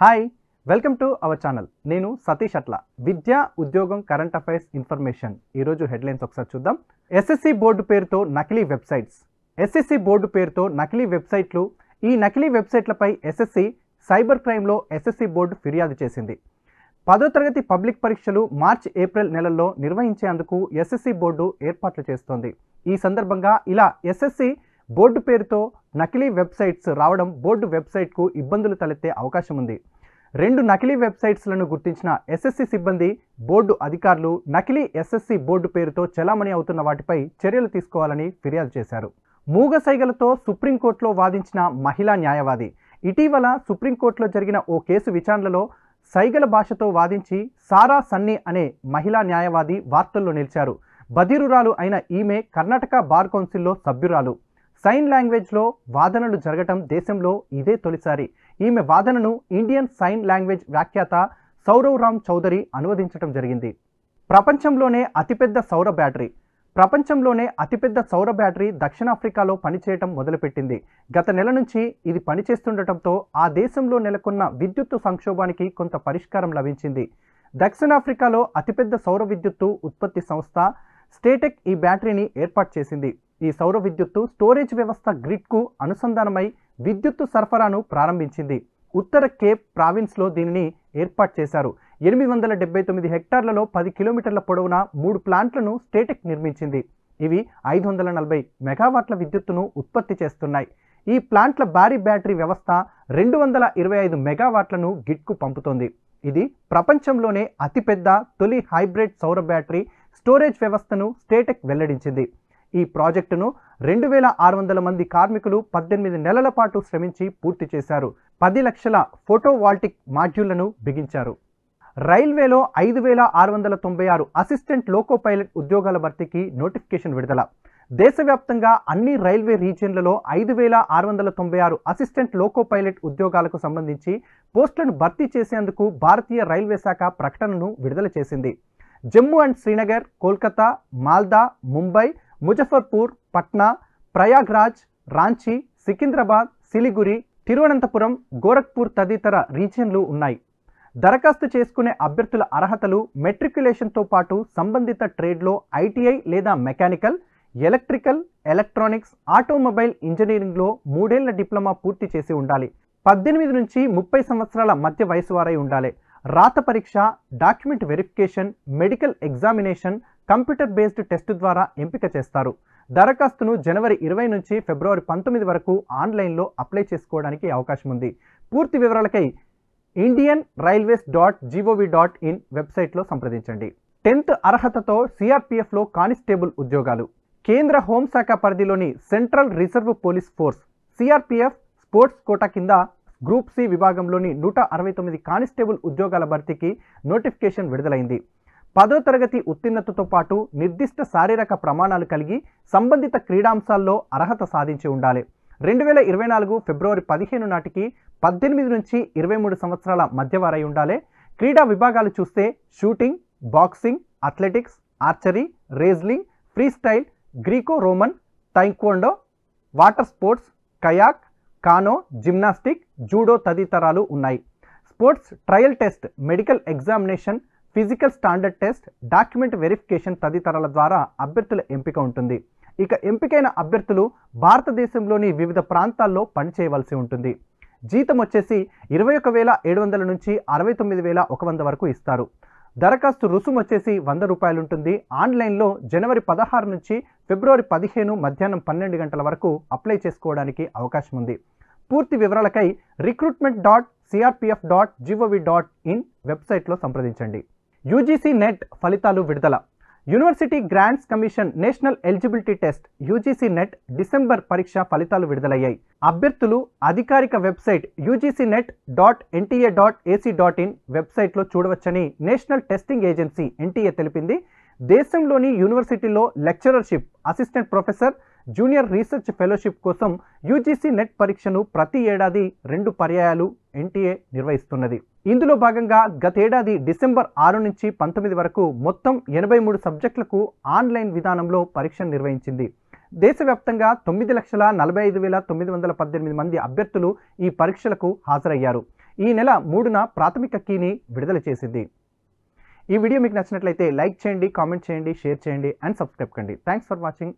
Hi welcome to our channel. నేను సతీష్ అట్ల. విద్య, ఉద్యోగం, కరెంట్ అఫైర్స్, ఇన్ఫర్మేషన్. ఈరోజు హెడ్లైన్స్ ఒకసారి చూద్దాం. ఎస్ఎస్సి బోర్డు పేరుతో నకిలీ వెబ్సైట్స్. ఎస్ఎస్సి బోర్డు పేరుతో నకిలీ వెబ్సైట్లు. ఈ నకిలీ వెబ్సైట్లపై ఎస్ఎస్సి సైబర్ క్రైమ్లో ఎస్ఎస్సి బోర్డు ఫిర్యాదు చేసింది. 10వ తరగతి పబ్లిక్ పరీక్షలు మార్చి-ఏప్రిల్ నెలల్లో నిర్వహించేందుకు ఎస్ఎస్సి బోర్డు ఏర్పాట్లు చేస్తోంది. ఈ సందర్భంగా ఇలా ఎస్ఎస్సి బోర్డు పేరుతో నకిలీ వెబ్సైట్స్ రావడం బోర్డు వెబ్సైట్కు ఇబ్బందులు తలెత్తే అవకాశం ఉంది. 2 నకిలీ వెబ్సైట్స్లను గుర్తించిన ఎస్ఎస్సి సిబ్బంది, బోర్డు అధికారులు నకిలీ ఎస్ఎస్సి బోర్డు పేరుతో చెలామణి అవుతున్న వాటిపై చర్యలు తీసుకోవాలని ఫిర్యాదు చేశారు. మూగ సైగలతో సుప్రీంకోర్టులో వాదించిన మహిళా న్యాయవాది. ఇటీవల సుప్రీంకోర్టులో జరిగిన ఓ కేసు విచారణలో సైగల భాషతో వాదించి సారా సన్నీ అనే మహిళా న్యాయవాది వార్తల్లో నిలిచారు. బధిరురాలు అయిన ఈమె కర్ణాటక బార్ కౌన్సిల్లో సభ్యురాలు. సైన్ లాంగ్వేజ్లో వాదనలు జరగటం దేశంలో ఇదే తొలిసారి. ఈమె వాదనను ఇండియన్ సైన్ లాంగ్వేజ్ వ్యాఖ్యాత సౌరవ్ రామ్ చౌదరి అనువదించడం జరిగింది. ప్రపంచంలోనే అతిపెద్ద సౌర బ్యాటరీ దక్షిణాఫ్రికాలో పనిచేయటం మొదలుపెట్టింది. గత నెల నుంచి ఇది పనిచేస్తుండటంతో ఆ దేశంలో నెలకొన్న విద్యుత్తు సంక్షోభానికి కొంత పరిష్కారం లభించింది. దక్షిణాఫ్రికాలో అతిపెద్ద సౌర విద్యుత్తు ఉత్పత్తి సంస్థ స్టేటెక్ ఈ బ్యాటరీని ఏర్పాటు చేసింది. ఈ సౌర విద్యుత్తు స్టోరేజ్ వ్యవస్థ గ్రిడ్కు అనుసంధానమై విద్యుత్తు సరఫరాను ప్రారంభించింది. ఉత్తర కేప్ ప్రావిన్స్లో దీనిని ఏర్పాటు చేశారు. 879 హెక్టార్లలో 10 కిలోమీటర్ల పొడవున 3 ప్లాంట్లను స్టేటెక్ నిర్మించింది. ఇవి 540 మెగావాట్ల విద్యుత్తును ఉత్పత్తి చేస్తున్నాయి. ఈ ప్లాంట్ల భారీ బ్యాటరీ వ్యవస్థ 225 మెగావాట్లను గ్రిడ్కు పంపుతోంది. ఇది ప్రపంచంలోనే అతిపెద్ద తొలి హైబ్రిడ్ సౌర బ్యాటరీ స్టోరేజ్ వ్యవస్థను స్టేటెక్ వెల్లడించింది. ఈ ప్రాజెక్టును 2600 మంది కార్మికులు 18 నెలల పాటు శ్రమించి పూర్తి చేశారు. 10 లక్షల ఫోటోవాల్టిక్ మాడ్యూళ్లను బిగించారు. రైల్వేలో 5696 అసిస్టెంట్ లోకో పైలట్ ఉద్యోగాల భర్తీకి నోటిఫికేషన్ విడుదల. దేశవ్యాప్తంగా అన్ని రైల్వే రీజియన్లలో 5696 అసిస్టెంట్ లోకో పైలట్ ఉద్యోగాలకు సంబంధించి పోస్టులను భర్తీ చేసేందుకు భారతీయ రైల్వే శాఖ ప్రకటనను విడుదల చేసింది. జమ్మూ అండ్ శ్రీనగర్, కోల్కతా, మాల్దా, ముంబై, ముజఫర్పూర్, పట్నా, ప్రయాగ్రాజ్, రాంచీ, సికింద్రాబాద్, సిలిగురి, తిరువనంతపురం, గోరఖ్పూర్ తదితర రీజియన్లు ఉన్నాయి. దరఖాస్తు చేసుకునే అభ్యర్థుల అర్హతలు మెట్రిక్యులేషన్తో పాటు సంబంధిత ట్రేడ్లో ఐటీఐ లేదా మెకానికల్, ఎలక్ట్రికల్, ఎలక్ట్రానిక్స్, ఆటోమొబైల్ ఇంజనీరింగ్లో 3 ఏళ్ల డిప్లొమా పూర్తి చేసి ఉండాలి. 18 నుంచి 30 సంవత్సరాల మధ్య వయసు వారై ఉండాలి. రాత పరీక్ష, document verification, medical examination, computer based test ద్వారా ఎంపిక చేస్తారు. దరఖాస్తును జనవరి 20 నుంచి ఫిబ్రవరి 19 వరకు ఆన్లైన్లో అప్లై చేసుకోవడానికి అవకాశం ఉంది. పూర్తి వివరాలకై indianrailways.gov.in వెబ్సైట్లో సంప్రదించండి. 10th అర్హతతో సిఆర్పిఎఫ్లో కానిస్టేబుల్ ఉద్యోగాలు. కేంద్ర హోంశాఖ పరిధిలోని central reserve police force CRPF sports quota కింద గ్రూప్ సి విభాగంలోని 169 కానిస్టేబుల్ ఉద్యోగాల భర్తీకి నోటిఫికేషన్ విడుదలైంది. 10వ తరగతి ఉత్తీర్ణతతో పాటు నిర్దిష్ట శారీరక ప్రమాణాలు కలిగి సంబంధిత క్రీడాంశాల్లో అర్హత సాధించి ఉండాలి. 2024 ఫిబ్రవరి 15 నాటికి 18 నుంచి 23 సంవత్సరాల మధ్యవారై ఉండాలి. క్రీడా విభాగాలు చూస్తే shooting, boxing, athletics, archery, wrestling, freestyle, Greco Roman, taekwondo, water sports, kayak, canoe, gymnastic, judo తదితరాలు ఉన్నాయి. Sports trial test, medical examination, physical standard test, document verification తదితరాల ద్వారా అభ్యర్థుల ఎంపిక ఉంటుంది. ఇక ఎంపికైన అభ్యర్థులు భారతదేశంలోని వివిధ ప్రాంతాల్లో పనిచేయవలసి ఉంటుంది. జీతం వచ్చేసి 21,700 నుంచి 69,100 వరకు ఇస్తారు. దరఖాస్తు రుసుము వచ్చేసి 100 రూపాయలు ఉంటుంది. ఆన్లైన్లో జనవరి 16 నుంచి ఫిబ్రవరి 15 మధ్యాహ్నం 12 గంటల వరకు అప్లై చేసుకోవడానికి అవకాశం ఉంది. పూర్తి వివరాలకై recruitment.crpf.gov.in వెబ్సైట్లో సంప్రదించండి. యూజీసీ నెట్ ఫలితాలు విడుదల. University grants commission national eligibility test UGC net December పరీక్ష ఫలితాలు విడుదలయ్యాయి. అభ్యర్థులు అధికారిక వెబ్సైట్ ugcnet.nta.ac.in వెబ్సైట్లో చూడవచ్చని నేషనల్ టెస్టింగ్ ఏజెన్సీ ఎన్టీఏ తెలిపింది. దేశంలోని యూనివర్సిటీలో lectureship, assistant professor, junior research fellowship కోసం యూజీసీ నెట్ పరీక్షను ప్రతి ఏడాది 2 పర్యాయాలు ఎన్టీఏ నిర్వహిస్తున్నది. ఇందులో భాగంగా గతేడాది డిసెంబర్ 6 నుంచి 19 వరకు మొత్తం 83 సబ్జెక్టులకు ఆన్లైన్ విధానంలో పరీక్షను నిర్వహించింది. దేశవ్యాప్తంగా 9,45,918 మంది అభ్యర్థులు ఈ పరీక్షలకు హాజరయ్యారు. ఈ నెల 3న ప్రాథమిక కీని విడుదల చేసింది. ఈ వీడియో మీకు నచ్చినట్లయితే లైక్ చేయండి, కామెంట్ చేయండి, షేర్ చేయండి అండ్ సబ్స్క్రైబ్ కండి. Thanks for watching.